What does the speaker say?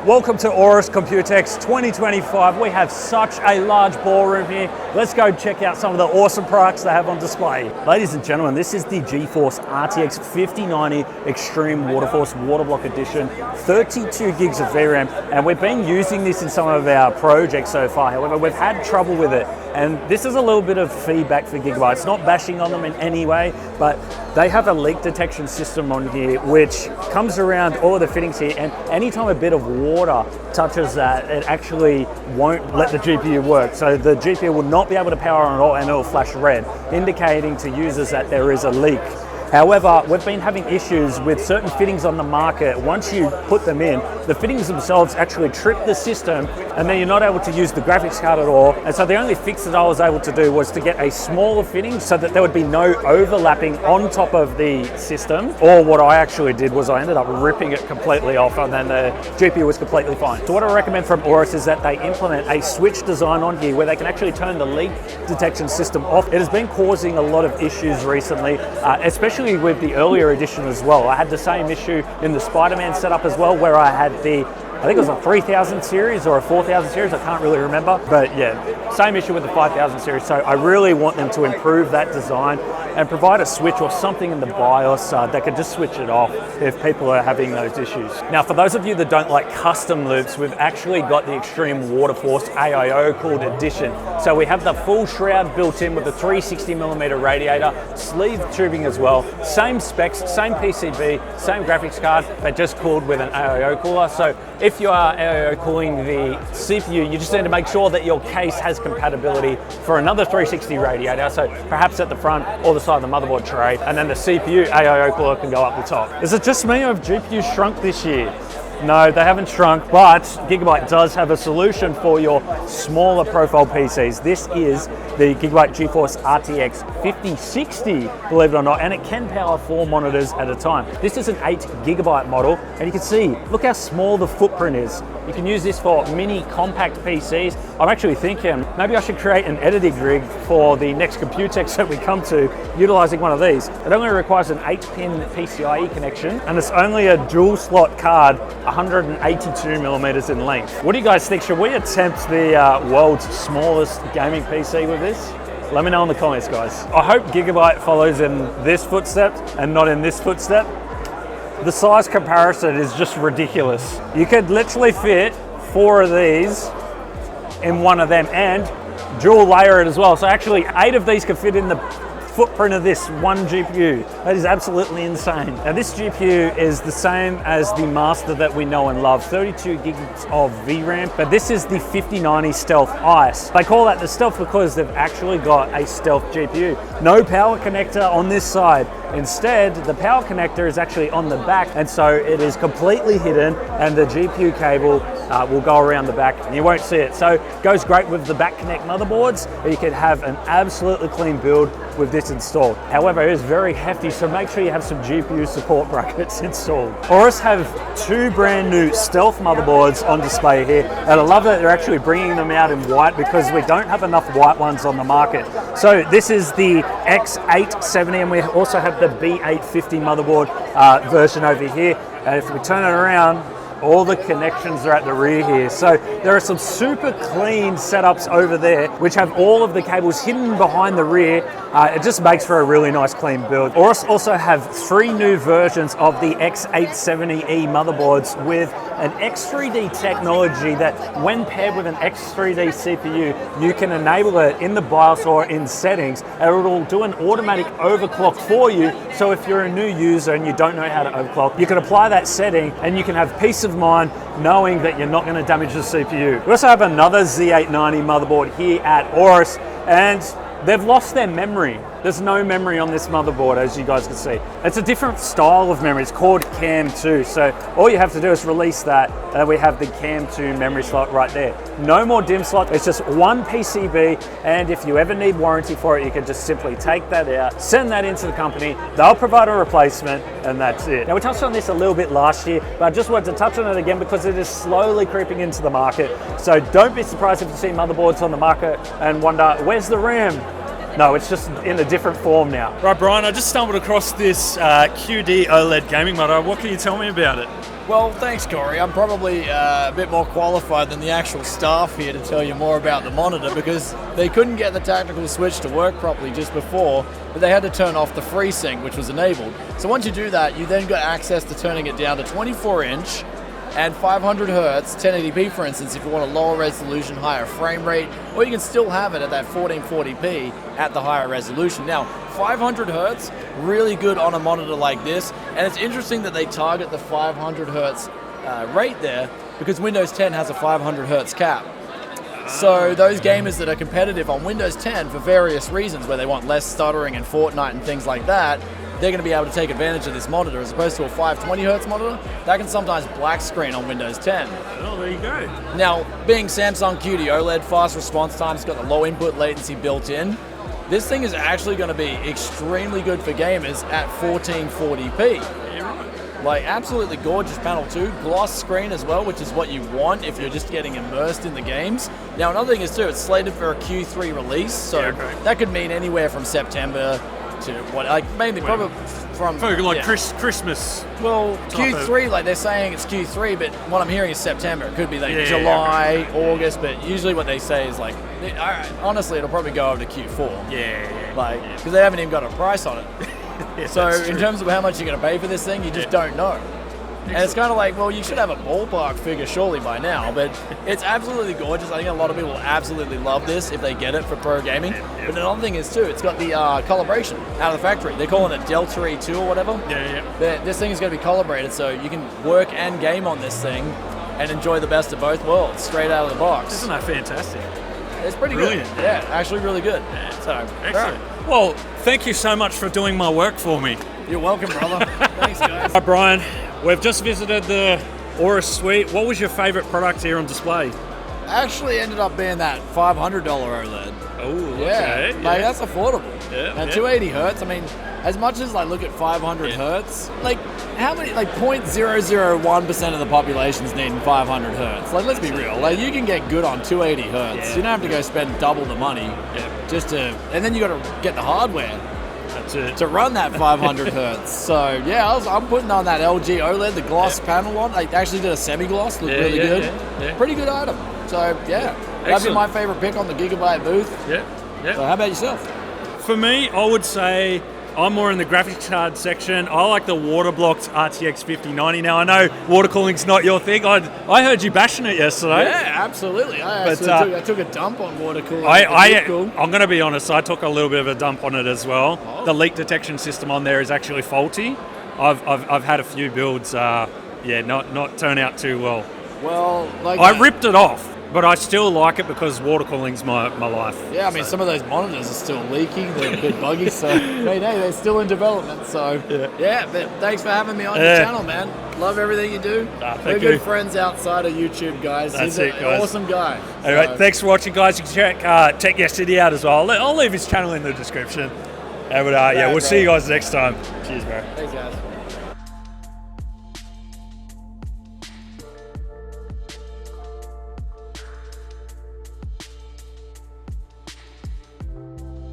Welcome to AORUS Computex 2025. We have such a large ballroom here. Let's go check out some of the awesome products they have on display. Ladies and gentlemen, this is the GeForce RTX 5090 Extreme Waterforce Waterblock Edition, 32 gigs of VRAM, and we've been using this in some of our projects so far. However, we've had trouble with it, and this is a little bit of feedback for Gigabyte. It's not bashing on them in any way, but they have a leak detection system on here which comes around all of the fittings here, and anytime a bit of water touches that, it actually won't let the GPU work. So the GPU will not be able to power on at all, and it will flash red, indicating to users that there is a leak. However, we've been having issues with certain fittings on the market. Once you put them in, the fittings themselves actually trip the system, and then you're not able to use the graphics card at all. And so the only fix that I was able to do was to get a smaller fitting so that there would be no overlapping on top of the system. Or what I actually did was I ended up ripping it completely off, and then the GPU was completely fine. So what I recommend from AORUS is that they implement a switch design on here where they can actually turn the leak detection system off. It has been causing a lot of issues recently, especially with the earlier edition as well. I had the same issue in the Spider-Man setup as well, where I had I think it was a 3000 series or a 4000 series, I can't really remember. But yeah, same issue with the 5000 series. So I really want them to improve that design and provide a switch or something in the BIOS that could just switch it off if people are having those issues. Now, for those of you that don't like custom loops, we've actually got the Extreme Waterforce AIO cooled edition. So we have the full shroud built in with a 360mm radiator, sleeve tubing as well, same specs, same PCB, same graphics card, but just cooled with an AIO cooler. So if you are AIO cooling the CPU, you just need to make sure that your case has compatibility for another 360 radiator, so perhaps at the front or the side of the motherboard tray, and then the CPU AIO cooler can go up the top. Is it just me, or have GPUs shrunk this year? No, they haven't shrunk, but Gigabyte does have a solution for your smaller profile PCs. This is the Gigabyte GeForce RTX 5060, believe it or not, and it can power 4 monitors at a time. This is an 8GB model, and you can see, look how small the footprint is. You can use this for mini compact PCs. I'm actually thinking maybe I should create an editing rig for the next Computex that we come to, utilizing one of these. It only requires an 8-pin PCIe connection, and it's only a dual slot card, 182mm in length. What do you guys think? Should we attempt the world's smallest gaming PC with this? Let me know in the comments, guys. I hope Gigabyte follows in this footstep and not in this footstep. The size comparison is just ridiculous. You could literally fit 4 of these in one of them and dual layer it as well. So actually 8 of these could fit in the footprint of this one GPU. That is absolutely insane. Now this GPU is the same as the master that we know and love, 32 gigs of VRAM, but this is the 5090 Stealth Ice. They call that the Stealth because they've actually got a Stealth GPU. No power connector on this side. Instead, the power connector is actually on the back, and so it is completely hidden, and the GPU cable will go around the back and you won't see it. So it goes great with the back connect motherboards, but you can have an absolutely clean build with this installed. However, it is very hefty, so make sure you have some GPU support brackets installed. AORUS have 2 brand new Stealth motherboards on display here, and I love that they're actually bringing them out in white because we don't have enough white ones on the market. So this is the X870, and we also have the B850 motherboard version over here. And if we turn it around, all the connections are at the rear here. So there are some super clean setups over there which have all of the cables hidden behind the rear. It just makes for a really nice clean build. AORUS also have 3 new versions of the X870E motherboards with an X3D technology that when paired with an X3D CPU, you can enable it in the BIOS or in settings, and it will do an automatic overclock for you. So if you're a new user and you don't know how to overclock, you can apply that setting and you can have peace of mind knowing that you're not going to damage the CPU. We also have another Z890 motherboard here at AORUS, and they've lost their memory. There's no memory on this motherboard, as you guys can see. It's a different style of memory. It's called CAM2. So all you have to do is release that, and we have the CAM2 memory slot right there. No more DIMM slot. It's just one PCB, and if you ever need warranty for it, you can just simply take that out, send that into the company. They'll provide a replacement, and that's it. Now, we touched on this a little bit last year, but I just wanted to touch on it again because it is slowly creeping into the market. So don't be surprised if you see motherboards on the market and wonder, where's the RAM? No, it's just in a different form now. Right, Brian, I just stumbled across this QD OLED gaming monitor. What can you tell me about it? Well, thanks, Corey. I'm probably a bit more qualified than the actual staff here to tell you more about the monitor because they couldn't get the tactical switch to work properly just before, but they had to turn off the FreeSync, which was enabled. So once you do that, you then got access to turning it down to 24-inch and 500 hertz, 1080p for instance, if you want a lower resolution, higher frame rate, or you can still have it at that 1440p at the higher resolution. Now, 500 hertz, really good on a monitor like this, and it's interesting that they target the 500 hertz rate there because Windows 10 has a 500 hertz cap. So those gamers that are competitive on Windows 10 for various reasons, where they want less stuttering and Fortnite and things like that, they're going to be able to take advantage of this monitor as opposed to a 520 hertz monitor that can sometimes black screen on Windows 10. Oh, there you go. Now, being Samsung QD OLED, fast response time, it's got the low input latency built in. This thing is actually going to be extremely good for gamers at 1440p. Yeah, right. Like, absolutely gorgeous panel too. Gloss screen as well, which is what you want if you're just getting immersed in the games. Now, another thing is too, it's slated for a Q3 release, so that could mean anywhere from September to what, like mainly probably from Christmas. Well, Q3, like they're saying it's Q3, but what I'm hearing is September. It could be like July, August, but usually what they say is like, honestly, it'll probably go over to Q4. Because they haven't even got a price on it. So in terms of how much you're going to pay for this thing, you just don't know. And it's kind of like, well, you should have a ballpark figure surely by now, but it's absolutely gorgeous. I think a lot of people will absolutely love this if they get it for pro gaming. But another thing is too, it's got the calibration out of the factory. They're calling it Delta E2 or whatever. This thing is going to be calibrated so you can work and game on this thing and enjoy the best of both worlds straight out of the box. Isn't that fantastic? It's pretty good. Yeah, actually really good. So, excellent. Right. Well, thank you so much for doing my work for me. You're welcome, brother. Thanks, guys. Hi, Brian. We've just visited the AORUS suite. What was your favourite product here on display? Actually ended up being that $500 OLED. Oh, yeah. Okay. Like, that's affordable. Yeah. And 280 hertz, I mean, as much as I look at 500 hertz, like, how many, like 0.001% of the population's needing 500 hertz. Like, let's be real. Like, you can get good on 280 hertz. Yeah. You don't have to go spend double the money just to, and then you got to get the hardware. To run that 500 hertz. So yeah, I'm putting on that LG OLED, the gloss panel on. I actually did a semi-gloss, looked really good. Pretty good item. So yeah, that'd be my favorite pick on the Gigabyte booth. So how about yourself? For me, I would say I'm more in the graphics card section. I like the water-blocked RTX 5090. Now, I know water cooling's not your thing. I heard you bashing it yesterday. Yeah, absolutely. I took a dump on water cooling. I'm going to be honest, I took a little bit of a dump on it as well. The leak detection system on there is actually faulty. I've had a few builds, not turn out too well. Well, like I ripped it off. But I still like it because water cooling's my life. Yeah, I mean, some of those monitors are still leaking. They're a bit buggy, so hey, they're still in development. So yeah, but thanks for having me on your channel, man. Love everything you do. We're good friends outside of YouTube, guys. He's an awesome guy. Anyway, thanks for watching, guys. You can check Tech Yesterday out as well. I'll leave his channel in the description. But we'll see you guys next time. Cheers, bro. Thanks, guys.